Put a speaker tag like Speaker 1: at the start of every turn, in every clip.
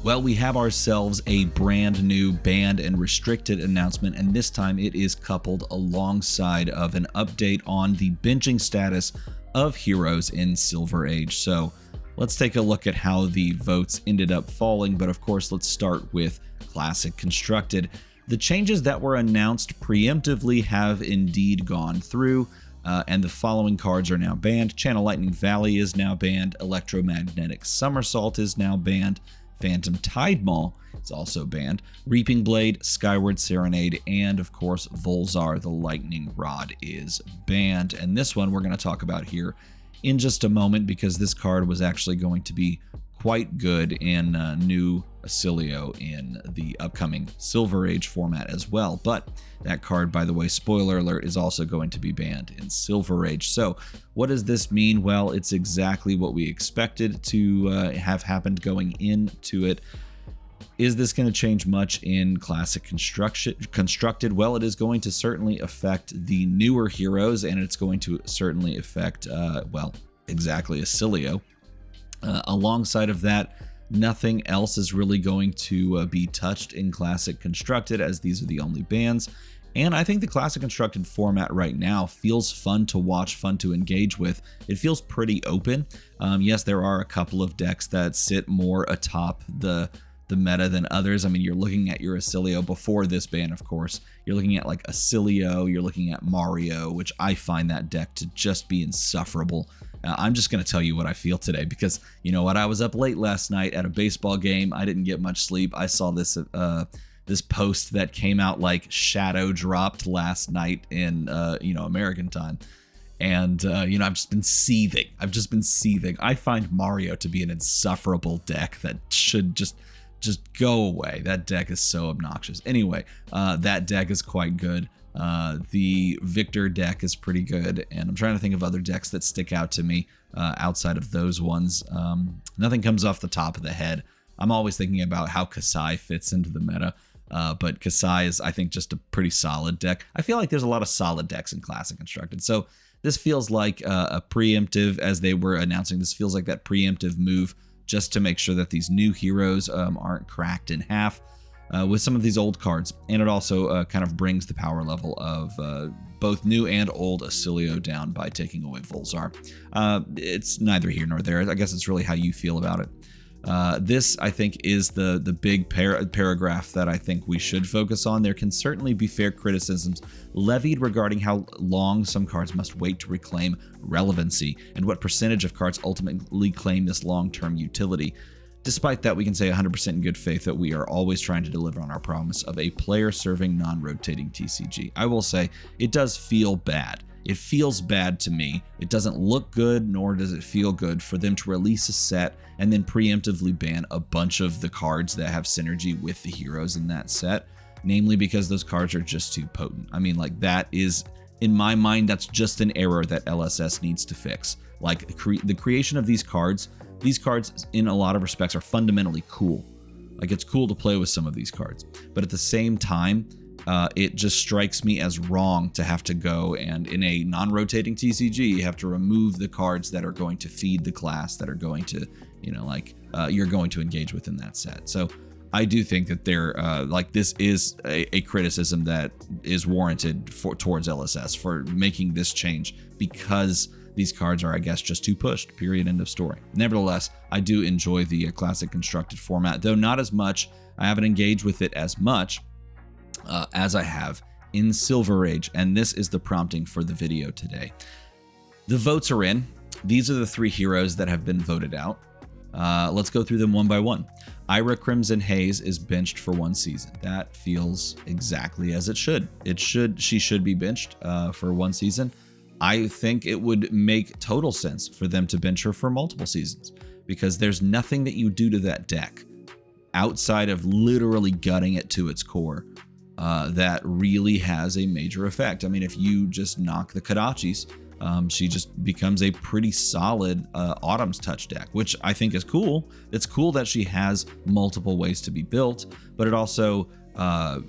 Speaker 1: Well, we have ourselves a brand new banned and restricted announcement, and this time it is coupled alongside of an update on the binging status of heroes in Silver Age. So let's take a look at how the votes ended up falling, but of course let's start with Classic Constructed. The changes that were announced preemptively have indeed gone through, and the following cards are now banned. Channel Lightning Valley is now banned, Electromagnetic Somersault is now banned, Phantom Tide Maul is also banned, Reaping Blade, Skyward Serenade, and of course Volzar the Lightning Rod is banned. And this one we're going to talk about here in just a moment, because this card was actually going to be quite good in new Acilio in the upcoming Silver Age format as well. But that card, by the way, spoiler alert, is also going to be banned in Silver Age. So what does this mean? Well, it's exactly what we expected to have happened going into it. Is this going to change much in Classic Constructed? Well, it is going to certainly affect the newer heroes, and it's going to certainly affect, well, exactly Acilio. Alongside of that, nothing else is really going to be touched in Classic Constructed, as these are the only bans. And I think the Classic Constructed format right now feels fun to watch, fun to engage with. It feels pretty open. Yes, there are a couple of decks that sit more atop the meta than others. I mean, you're looking at your Acilio before this ban, of course. You're looking at like Acilio, you're looking at Mario, which I find that deck to just be insufferable. I'm just going to tell you what I feel today, because you know what? I was up late last night at a baseball game. I didn't get much sleep. I saw this this post that came out like shadow dropped last night in American time. And, I've just been seething. I find Mario to be an insufferable deck that should just go away. That deck is so obnoxious. Anyway, that deck is quite good. The Victor deck is pretty good, and I'm trying to think of other decks that stick out to me outside of those ones. Nothing comes off the top of the head. I'm always thinking about how Kasai fits into the meta, but Kasai is, I think, just a pretty solid deck. I feel like there's a lot of solid decks in Classic Constructed, so this feels like a preemptive, as they were announcing, this feels like that preemptive move just to make sure that these new heroes aren't cracked in half with some of these old cards. And it also kind of brings the power level of both new and old Acilio down by taking away Volzar. It's neither here nor there. I guess it's really how you feel about it. This, I think, is the big paragraph that I think we should focus on. There can certainly be fair criticisms levied regarding how long some cards must wait to reclaim relevancy, and what percentage of cards ultimately claim this long-term utility. Despite that, we can say 100% in good faith that we are always trying to deliver on our promise of a player-serving, non-rotating TCG. I will say, it does feel bad. It feels bad to me. It doesn't look good, nor does it feel good for them to release a set and then preemptively ban a bunch of the cards that have synergy with the heroes in that set, namely because those cards are just too potent. I mean, like, that is, in my mind, that's just an error that LSS needs to fix. Like, the creation of these cards in a lot of respects are fundamentally cool. Like, it's cool to play with some of these cards, but at the same time, it just strikes me as wrong to have to go and, in a non-rotating TCG, you have to remove the cards that are going to feed the class, that are going to, you're going to engage with in that set. So I do think that this is a criticism that is warranted towards LSS for making this change, because these cards are, I guess, just too pushed, period, end of story. Nevertheless, I do enjoy the Classic Constructed format, though not as much. I haven't engaged with it as much as I have in Silver Age, and this is the prompting for the video today. The votes are in. These are the 3 heroes that have been voted out. Let's go through them one by one. Ira Crimson Haze is benched for 1 season. That feels exactly as it should. She should be benched for 1 season. I think it would make total sense for them to bench her for multiple seasons, because there's nothing that you do to that deck outside of literally gutting it to its core that really has a major effect. I mean, if you just knock the Kodachis, she just becomes a pretty solid Autumn's Touch deck, which I think is cool. It's cool that she has multiple ways to be built, but it also, I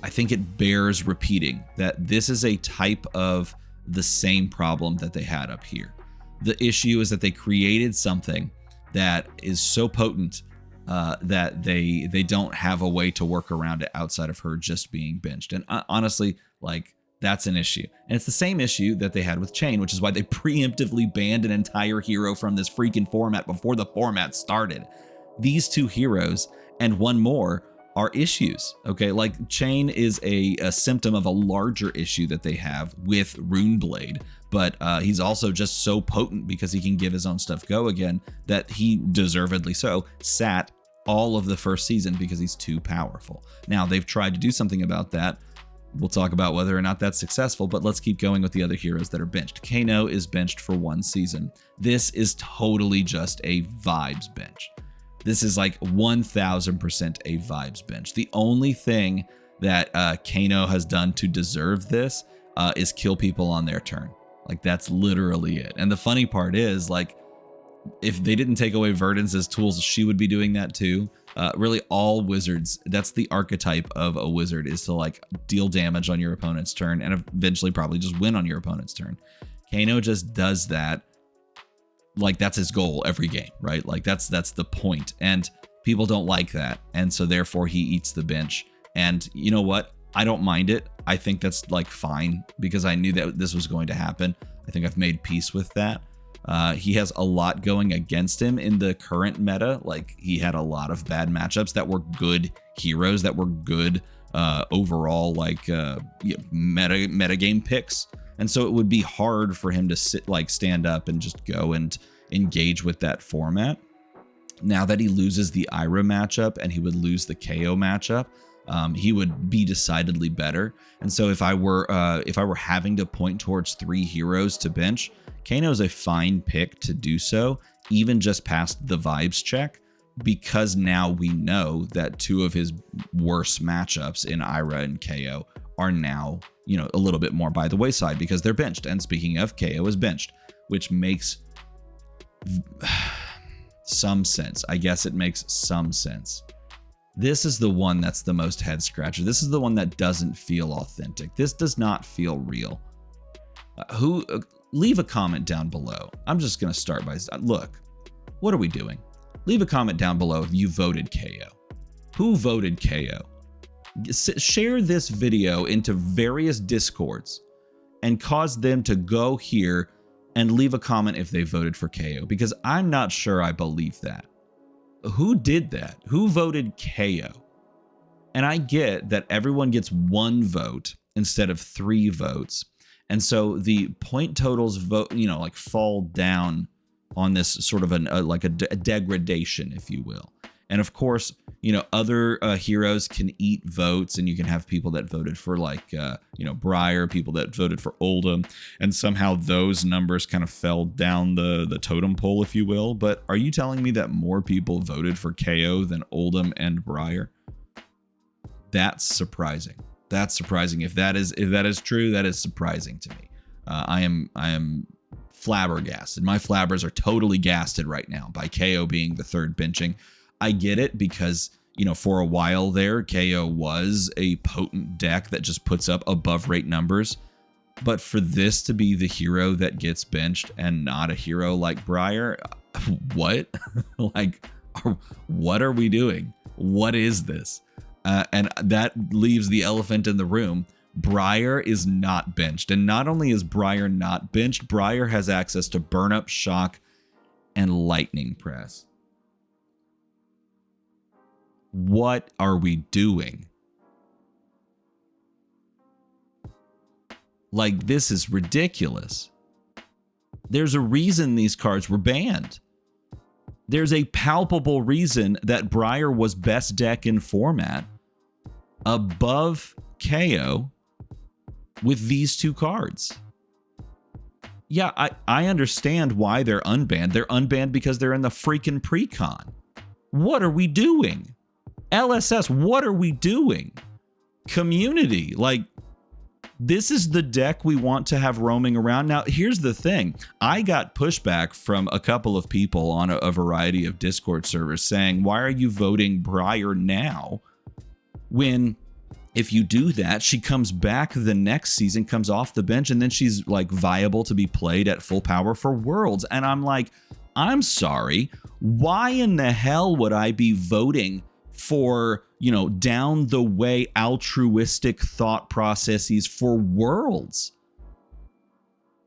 Speaker 1: think it bears repeating that this is a type of the same problem that they had up here. The issue is that they created something that is so potent that they don't have a way to work around it outside of her just being benched. And honestly, like, that's an issue. And it's the same issue that they had with Chain, which is why they preemptively banned an entire hero from this freaking format before the format started. These two heroes and one more are issues, okay? Like, Chain is a symptom of a larger issue that they have with Runeblade, but he's also just so potent because he can give his own stuff go again that he, deservedly so, sat all of the first season because he's too powerful. Now, they've tried to do something about that. We'll talk about whether or not that's successful, but let's keep going with the other heroes that are benched. Kano is benched for 1 season. This is totally just a vibes bench. This is like 1000% a vibes bench. The only thing that Kano has done to deserve this is kill people on their turn. Like, that's literally it. And the funny part is, like, if they didn't take away Verdance tools, she would be doing that too. Really, all wizards, that's the archetype of a wizard, is to like deal damage on your opponent's turn and eventually probably just win on your opponent's turn. Kano just does that. Like, that's his goal every game, right? Like, that's the point. And people don't like that. And so therefore he eats the bench. And you know what? I don't mind it. I think that's like fine because I knew that this was going to happen. I think I've made peace with that. He has a lot going against him in the current meta. Like, he had a lot of bad matchups that were good heroes, that were good overall, like meta game picks. And so it would be hard for him to stand up and just go and engage with that format. Now that he loses the Ira matchup and he would lose the KO matchup, he would be decidedly better. And so if I were having to point towards 3 heroes to bench, Kano is a fine pick to do so, even just past the vibes check, because now we know that 2 of his worst matchups in Ira and KO are now, you know, a little bit more by the wayside because they're benched. And speaking of, KO is benched, which makes some sense. I guess it makes some sense. This is the one that's the most head scratcher. This is the one that doesn't feel authentic. This does not feel real. Leave a comment down below. I'm just going to start by, look, what are we doing? Leave a comment down below if you voted KO. Who voted KO? Share this video into various discords and cause them to go here and leave a comment if they voted for KO, because I'm not sure I believe that. Who did that? Who voted KO? And I get that everyone gets 1 vote instead of 3 votes. And so the point totals vote, you know, like fall down on this sort of a degradation, if you will. And of course, you know, other heroes can eat votes, and you can have people that voted for like, you know, Briar, people that voted for Oldham, and somehow those numbers kind of fell down the totem pole, if you will. But are you telling me that more people voted for KO than Oldham and Briar? That's surprising. That's surprising. If that is true, that is surprising to me. I am flabbergasted. My flabbers are totally gasted right now by KO being the 3rd benching. I get it because, you know, for a while there, KO was a potent deck that just puts up above rate numbers. But for this to be the hero that gets benched and not a hero like Briar, what? Like, what are we doing? What is this? And that leaves the elephant in the room. Briar is not benched. And not only is Briar not benched, Briar has access to Burn Up, Shock, and Lightning Press. What are we doing? Like, this is ridiculous. There's a reason these cards were banned. There's a palpable reason that Briar was best deck in format above KO with these 2 cards. Yeah, I understand why they're unbanned. They're unbanned because they're in the freaking pre-con. What are we doing? LSS, what are we doing? Community, like, this is the deck we want to have roaming around. Now, here's the thing. I got pushback from a couple of people on a variety of Discord servers saying, why are you voting Briar now? When, if you do that, she comes back the next season, comes off the bench, and then she's like viable to be played at full power for Worlds. And I'm like, I'm sorry. Why in the hell would I be voting for, down the way altruistic thought processes for Worlds?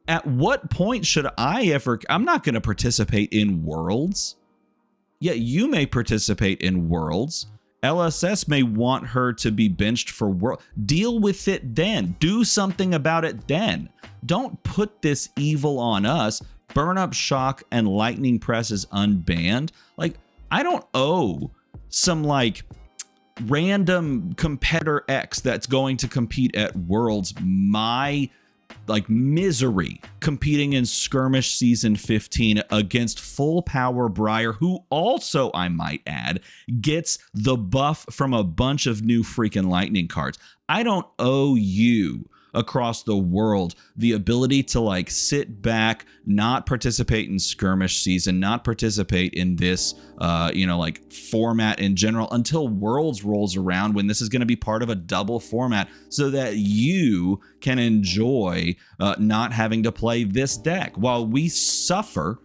Speaker 1: At what point should I'm not going to participate in Worlds. Yeah, you may participate in Worlds. LSS may want her to be benched for World. Deal with it then. Do something about it then. Don't put this evil on us. Burn Up Shock and Lightning Press is unbanned. Like, I don't owe some random competitor X that's going to compete at Worlds my misery competing in Skirmish Season 15 against Full Power Briar, who also, I might add, gets the buff from a bunch of new freaking lightning cards. I don't owe you across the world the ability to sit back, not participate in Skirmish Season, not participate in this format in general until Worlds rolls around, when this is going to be part of a double format, so that you can enjoy not having to play this deck while we suffer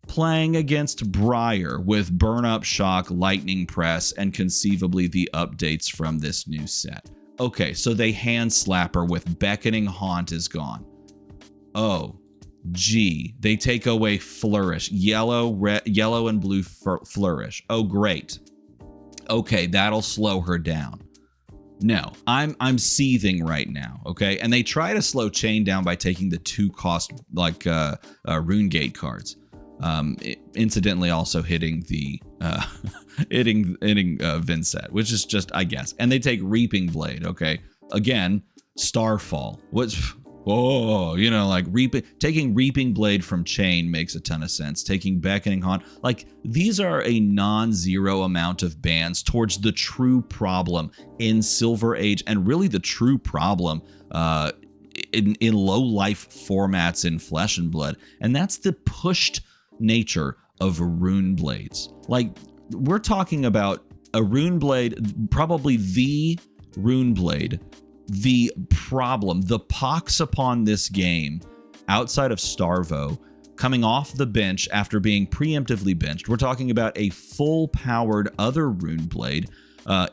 Speaker 1: playing against Briar with Burn Up Shock, Lightning Press, and conceivably the updates from this new set. Okay, so they hand slapper with Beckoning Haunt is gone. Oh, gee, they take away Flourish, yellow and blue Flourish. Oh, great. Okay, that'll slow her down. No, I'm seething right now. Okay, and they try to slow Chain down by taking the 2-cost Rune Gate cards. Incidentally, also hitting the hitting Vincent, which is just, I guess. And they take Reaping Blade. Okay, again, Starfall. Taking Reaping Blade from Chain makes a ton of sense. Taking Beckoning Haunt, these are a non-zero amount of bans towards the true problem in Silver Age, and really the true problem in low life formats in Flesh and Blood, and that's the pushed nature of Rune Blades. We're talking about a Rune Blade, probably the Rune Blade, the problem, the pox upon this game outside of Starvo, coming off the bench after being preemptively benched. We're talking about a full-powered other Rune Blade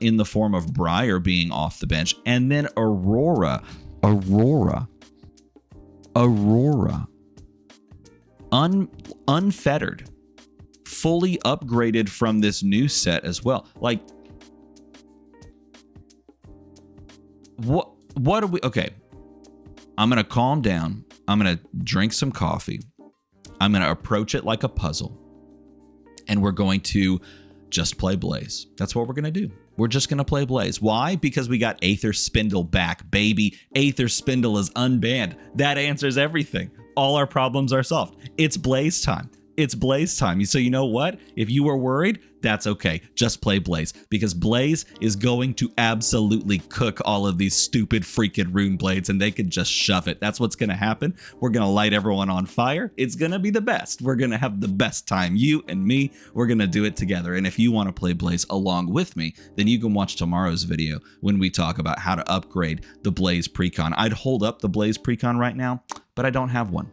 Speaker 1: in the form of Briar being off the bench, and then Aurora, unfettered, fully upgraded from this new set as well. What are we? Okay, I'm gonna calm down. I'm gonna drink some coffee. I'm gonna approach it like a puzzle, and we're going to just play Blaze. That's what we're gonna do. We're just gonna play Blaze. Why? Because we got Aether Spindle back, baby. Aether Spindle is unbanned. That answers everything. All our problems are solved. It's Blaze time. It's Blaze time. So you know what? If you were worried, that's okay. Just play Blaze, because Blaze is going to absolutely cook all of these stupid freaking Rune Blades, and they can just shove it. That's what's going to happen. We're going to light everyone on fire. It's going to be the best. We're going to have the best time. You and me, we're going to do it together. And if you want to play Blaze along with me, then you can watch tomorrow's video when we talk about how to upgrade the Blaze Precon. I'd hold up the Blaze Precon right now, but I don't have one,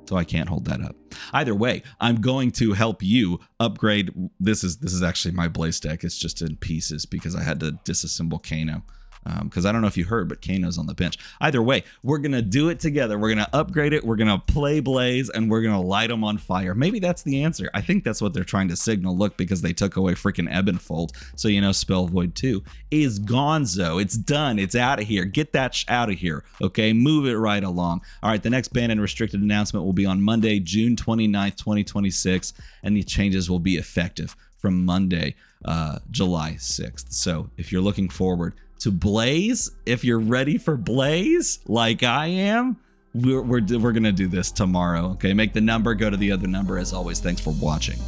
Speaker 1: so I can't hold that up. Either way, I'm going to help you upgrade. This is actually my Blaze deck. It's just in pieces because I had to disassemble Kano. Because I don't know if you heard, but Kano's on the bench. Either way, we're going to do it together. We're going to upgrade it. We're going to play Blaze, and we're going to light them on fire. Maybe that's the answer. I think that's what they're trying to signal. Look, because they took away freaking Ebonfold. So, Spell Void 2 is gonzo. It's done. It's out of here. Get that out of here. Okay, move it right along. All right, the next banned and restricted announcement will be on Monday, June 29th, 2026, and the changes will be effective from Monday, July 6th. So if you're looking forward to Blaze, if you're ready for Blaze like I am, we're gonna do this tomorrow. Okay, make the number go to the other number. As always, thanks for watching.